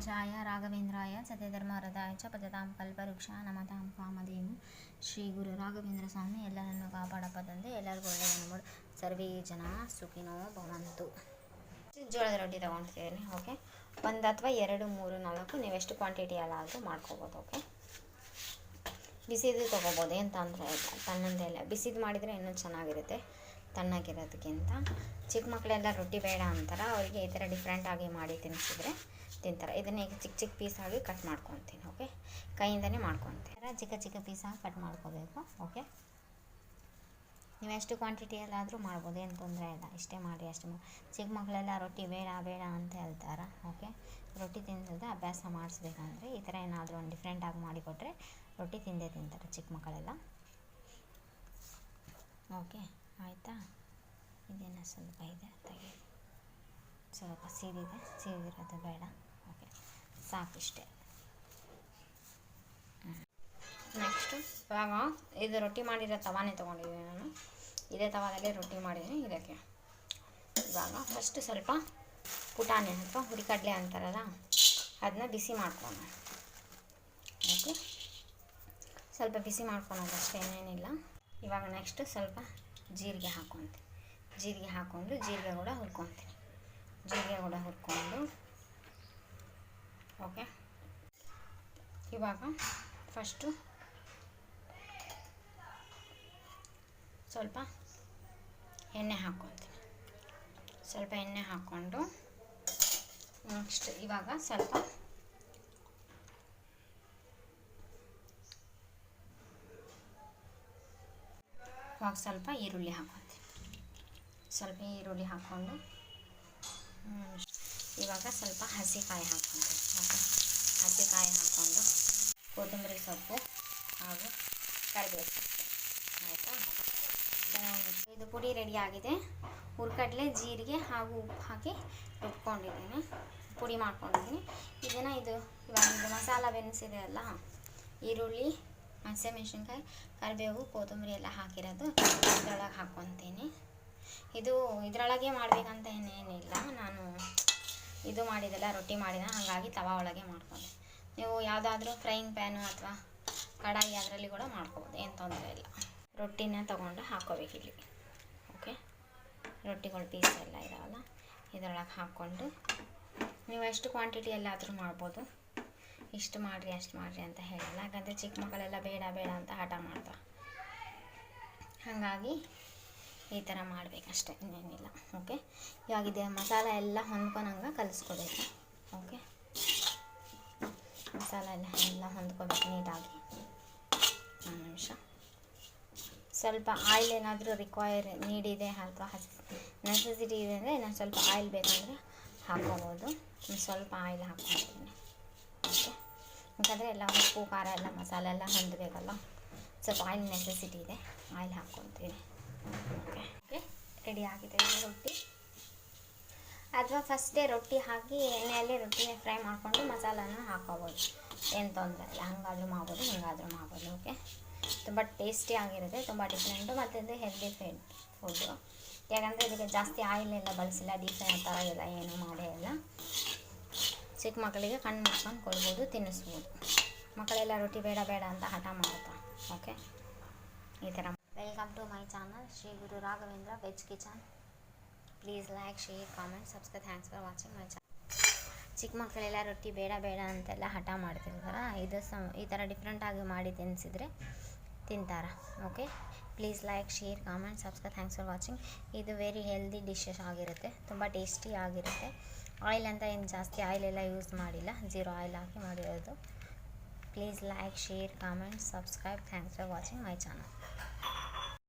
ಜಾಯ ರಾಘವೇಂದ್ರಾಯ ಸತ್ಯಧರ್ಮರದಾಯ ಚ ಪದತಾಂ ಕಲ್ಪವೃಕ್ಷ ನಮತಾಂ ಕಾಮಧೇನು ಶ್ರೀ ಗುರು ರಾಘವೇಂದ್ರ ಸ್ವಾಮಿ ಎಲ್ಲರನ್ನು ಕಾಪಾಡಪ್ಪ ತಂದೆ. ಎಲ್ಲರಿಗೂ ಒಳ್ಳೆಯದನ್ನು ಮಾಡು. ಸರ್ವೇ ಜನ ಸುಖಿನೋ ಭವಂತು. ಜೋಳದ ರೊಟ್ಟಿ ತೊಗೊಳ್ತಿದ್ದೀನಿ. ಓಕೆ, ಒಂದು ಅಥವಾ 2, 3, 4 ನೀವೆಷ್ಟು ಕ್ವಾಂಟಿಟಿಯಲ್ಲಾದರೂ ಮಾಡ್ಕೋಬೋದು. ಓಕೆ, ಬಿಸಿದು ತೊಗೋಬೋದು, ಏನು ತೊಂದರೆ ಇಲ್ಲ. ತಣ್ಣಂದೆಲ್ಲ ಬಿಸಿದು ಮಾಡಿದರೆ ಇನ್ನೂ ಚೆನ್ನಾಗಿರುತ್ತೆ ತಣ್ಣಗಿರೋದಕ್ಕಿಂತ. ಚಿಕ್ಕ ಮಕ್ಕಳೆಲ್ಲ ರೊಟ್ಟಿ ಬೇಡ ಅಂತಾರೆ, ಅವರಿಗೆ ಈ ಥರ ಡಿಫ್ರೆಂಟಾಗಿ ಮಾಡಿ ತಿನ್ನಿಸಿದ್ರೆ ತಿಂತಾರೆ. ಇದನ್ನ ಈಗ ಚಿಕ್ಕ ಚಿಕ್ಕ ಪೀಸಾಗಿ ಕಟ್ ಮಾಡ್ಕೊತೀನಿ. ಓಕೆ, ಕೈಯಿಂದನೇ ಮಾಡ್ಕೊತೀನಿ. ಚಿಕ್ಕ ಚಿಕ್ಕ ಪೀಸಾಗಿ ಕಟ್ ಮಾಡ್ಕೋಬೇಕು. ಓಕೆ, ನೀವು ಎಷ್ಟು ಕ್ವಾಂಟಿಟಿಯಲ್ಲಾದರೂ ಮಾಡ್ಬೋದು, ಏನು ತೊಂದರೆ ಇಲ್ಲ. ಇಷ್ಟೇ ಮಾಡಿ ಅಷ್ಟು ಚಿಕ್ಕ ಮಕ್ಕಳೆಲ್ಲ ರೊಟ್ಟಿ ಬೇಡ ಬೇಡ ಅಂತ ಹೇಳ್ತಾರೆ. ಓಕೆ, ರೊಟ್ಟಿ ತಿನ್ನೋದು ಅಭ್ಯಾಸ ಮಾಡಿಸ್ಬೇಕಂದ್ರೆ ಈ ಥರ ಏನಾದರೂ ಒಂದು ಡಿಫ್ರೆಂಟಾಗಿ ಮಾಡಿಕೊಟ್ರೆ ರೊಟ್ಟಿ ತಿಂದೇ ತಿಂತಾರೆ ಚಿಕ್ಕ ಮಕ್ಕಳೆಲ್ಲ. ಓಕೆ, ಆಯಿತಾ? ಇದೇನು ಸ್ವಲ್ಪ ಇದೆ, ತೆಗಿ. ಸ್ವಲ್ಪ ಸೀದಿದೆ, ಸೀದಿರೋದು ಬೇಡ. ಓಕೆ, ಸಾಕಿಷ್ಟೇ. ನೆಕ್ಸ್ಟು ಇವಾಗ ಇದು ರೊಟ್ಟಿ ಮಾಡಿರೋ ತವಾನೇ ತೊಗೊಂಡಿದ್ದೀನಿ ನಾನು. ಇದೇ ತವಾದಲ್ಲೇ ರೊಟ್ಟಿ ಮಾಡಿದ್ದೀನಿ. ಇದಕ್ಕೆ ಇವಾಗ ಫಸ್ಟು ಸ್ವಲ್ಪ ಪುಟಾಣಿ ಅಥವಾ ಹುರಿಕಡಲೆ ಅಂತಾರಲ್ಲ ಅದನ್ನ ಬಿಸಿ ಮಾಡ್ಕೊಳ್ಳೋಣ. ಓಕೆ, ಸ್ವಲ್ಪ ಬಿಸಿ ಮಾಡ್ಕೊಳೋದು ಅಷ್ಟೇ, ಏನೇನಿಲ್ಲ. ಇವಾಗ ನೆಕ್ಸ್ಟು ಸ್ವಲ್ಪ ಜೀರಿಗೆ ಹಾಕ್ಕೊತೀನಿ. ಜೀರಿಗೆ ಹಾಕ್ಕೊಂಡು ಜೀರಿಗೆ ಕೂಡ ಹುರ್ಕೊತೀನಿ. ಜೀರಿಗೆ ಕೂಡ ಹುರ್ಕೊಂಡು ಓಕೆ, ಇವಾಗ ಫಸ್ಟು ಸ್ವಲ್ಪ ಎಣ್ಣೆ ಹಾಕ್ಕೊತೀನಿ. ಸ್ವಲ್ಪ ಎಣ್ಣೆ ಹಾಕ್ಕೊಂಡು ನೆಕ್ಸ್ಟ್ ಇವಾಗ ಸ್ವಲ್ಪ ಈರುಳ್ಳಿ ಹಾಕ್ಕೊತೀನಿ. ಸ್ವಲ್ಪ ಈರುಳ್ಳಿ ಹಾಕ್ಕೊಂಡು ಇವಾಗ ಸ್ವಲ್ಪ ಹಸಿಕಾಯಿ ಹಾಕ್ಕೊತೀನಿ. ಓಕೆ, ಹಸಿಕಾಯಿ ಹಾಕ್ಕೊಂಡು ಕೊತ್ತಂಬರಿ ಸೊಪ್ಪು ಹಾಗೂ ಕರಿಬೇವು ಸೊಪ್ಪು. ಆಯಿತಾ? ಇದು ಪುಡಿ ರೆಡಿಯಾಗಿದೆ. ಹುರ್ಗಡ್ಲೆ, ಜೀರಿಗೆ ಹಾಗೂ ಉಪ್ಪು ಹಾಕಿ ರುಬ್ಕೊಂಡಿದ್ದೀನಿ, ಪುಡಿ ಮಾಡ್ಕೊಂಡಿದ್ದೀನಿ. ಇದನ್ನು ಇವಾಗ ಇದು ಮಸಾಲ ಬೆನೆಸಿದೆ ಅಲ್ಲ, ಈರುಳ್ಳಿ, ಹಸಿಮೆಣಸಿನ್ಕಾಯಿ, ಕರಿಬೇವು, ಕೊತ್ತಂಬರಿ ಎಲ್ಲ ಹಾಕಿರೋದು ಇದರೊಳಗೆ ಹಾಕ್ಕೊತೀನಿ. ಇದು ಇದರೊಳಗೆ ಮಾಡಬೇಕಂತ ಏನೇನಿಲ್ಲ. ನಾನು ಇದು ಮಾಡಿದೆಲ್ಲ ರೊಟ್ಟಿ ಮಾಡಿದ, ಹಾಗಾಗಿ ತವಾ ಒಳಗೆ ಮಾಡ್ಕೊಂಡೆ. ನೀವು ಯಾವುದಾದ್ರೂ ಫ್ರೈಯಿಂಗ್ ಪ್ಯಾನು ಅಥವಾ ಕಡಾಯಿ ಅದರಲ್ಲಿ ಕೂಡ ಮಾಡ್ಕೋಬೋದು, ಏನು ತೊಂದರೆ ಇಲ್ಲ. ರೊಟ್ಟಿನ ತೊಗೊಂಡು ಹಾಕ್ಕೋಬೇಕು ಇಲ್ಲಿ. ಓಕೆ, ರೊಟ್ಟಿಗಳು ಪೀಸ್ ಎಲ್ಲ ಇದಾವಲ್ಲ ಇದರೊಳಗೆ ಹಾಕ್ಕೊಂಡು ನೀವು ಎಷ್ಟು ಕ್ವಾಂಟಿಟಿಯಲ್ಲಾದರೂ ಮಾಡ್ಬೋದು. ಇಷ್ಟು ಮಾಡಿರಿ ಅಷ್ಟು ಮಾಡಿರಿ ಅಂತ ಹೇಳಲ್ಲ, ಯಾಕಂದರೆ ಚಿಕ್ಕ ಮಕ್ಕಳೆಲ್ಲ ಬೇಡ ಬೇಡ ಅಂತ ಹಠ ಮಾಡ್ತಾರೆ. ಹಾಗಾಗಿ ಈ ಥರ ಮಾಡಬೇಕಷ್ಟೆ, ಇನ್ನೇನಿಲ್ಲ. ಓಕೆ, ಇವಾಗಿದೆ ಮಸಾಲ ಎಲ್ಲ ಹೊಂದ್ಕೊಳಂಗೆ ಕಲಿಸ್ಕೋಬೇಕು. ಓಕೆ, ಮಸಾಲ ಎಲ್ಲ ಹೊಂದ್ಕೋಬೇಕು ನೀಟಾಗಿ. ಒಂದು ನಿಮಿಷ. ಸ್ವಲ್ಪ ಆಯಿಲ್ ಏನಾದರೂ ನೀಡಿದೆ ಅಥವಾ ನೆಸೆಸಿಟಿ ಇದೆ ಅಂದರೆ ಇನ್ನೊಂದು ಸ್ವಲ್ಪ ಆಯಿಲ್ ಬೇಕಂದರೆ ಹಾಕ್ಕೋಬೋದು. ಸ್ವಲ್ಪ ಆಯಿಲ್ ಹಾಕ್ಕೊತೀನಿ. ಓಕೆ, ಯಾಕಂದರೆ ಎಲ್ಲ ಉಪ್ಪು ಖಾರ ಎಲ್ಲ ಮಸಾಲೆ ಎಲ್ಲ ಹೊಂದಬೇಕಲ್ಲ, ಸ್ವಲ್ಪ ಆಯಿಲ್ ನೆಸೆಸಿಟಿ ಇದೆ, ಆಯಿಲ್ ಹಾಕ್ಕೊತೀನಿ. ಓಕೆ, ರೆಡಿ ಆಗಿದೆ ರೊಟ್ಟಿ. ಅಥವಾ ಫಸ್ಟೇ ರೊಟ್ಟಿ ಹಾಕಿ ಎಣ್ಣೆಯಲ್ಲಿ ರೊಟ್ಟಿನ ಫ್ರೈ ಮಾಡಿಕೊಂಡು ಮಸಾಲಾನ ಹಾಕ್ಕೋಬೋದು, ಏನು ತೊಂದರೆ ಇಲ್ಲ. ಹಂಗಾದರೂ ಮಾಡ್ಬೋದು, ಹಿಂಗಾದರೂ ಮಾಡ್ಬೋದು. ಓಕೆ, ತುಂಬ ಟೇಸ್ಟಿಯಾಗಿರುತ್ತೆ, ತುಂಬ ಡಿಫ್ರೆಂಟು. ಮತ್ತು ಇದು ಹೆಲ್ದಿ ಫುಡ್ಡು, ಯಾಕಂದರೆ ಇದಕ್ಕೆ ಜಾಸ್ತಿ ಆಯಿಲ್ ಎಲ್ಲ ಬಳಸಿಲ್ಲ, ಡೀಪ್ ಫ್ರೈ ಥರ ಎಲ್ಲ ಏನೂ ಮಾಡೇ ಇಲ್ಲ. ಚಿಕ್ಕ ಮಕ್ಕಳಿಗೆ ಕಣ್ಣು ಮುಚ್ಕೊಂಡು ಕೊಡ್ಬೋದು, ತಿನ್ನಿಸ್ಬೋದು. ಮಕ್ಕಳೆಲ್ಲ ರೊಟ್ಟಿ ಬೇಡ ಬೇಡ ಅಂತ ಹಠ ಮಾಡುತ್ತಾ. ಓಕೆ, ಈ ಥರ. Welcome to my channel Shri Guru Raghavendra veg kitchen. Please like, share, comment, subscribe. Thanks for watching my channel. ಚಿಕ್ಕ ಮಕ್ಕಳೆಲ್ಲ ರೊಟ್ಟಿ ಬೇಡ ಬೇಡ ಅಂತೆಲ್ಲ ಹಠ ಮಾಡ್ತಿರ್ತಾರೆ. ಈ ಥರ ಡಿಫ್ರೆಂಟಾಗಿ ಮಾಡಿ ತಿನ್ನಿಸಿದ್ರೆ ತಿಂತಾರೆ. Okay, please like, share, comment, subscribe. Thanks for watching. ಇದು ವೆರಿ ಹೆಲ್ದಿ ಡಿಶಸ್ ಆಗಿರುತ್ತೆ, ತುಂಬ ಟೇಸ್ಟಿ ಆಗಿರುತ್ತೆ. ಆಯಿಲ್ ಅಂತ ಏನು ಜಾಸ್ತಿ ಆಯಿಲ್ ಎಲ್ಲ ಯೂಸ್ ಮಾಡಿಲ್ಲ, 0 ಆಯಿಲ್ ಹಾಕಿ ಮಾಡಿರೋದು. Please like, share, comment, subscribe. Thanks for watching my channel.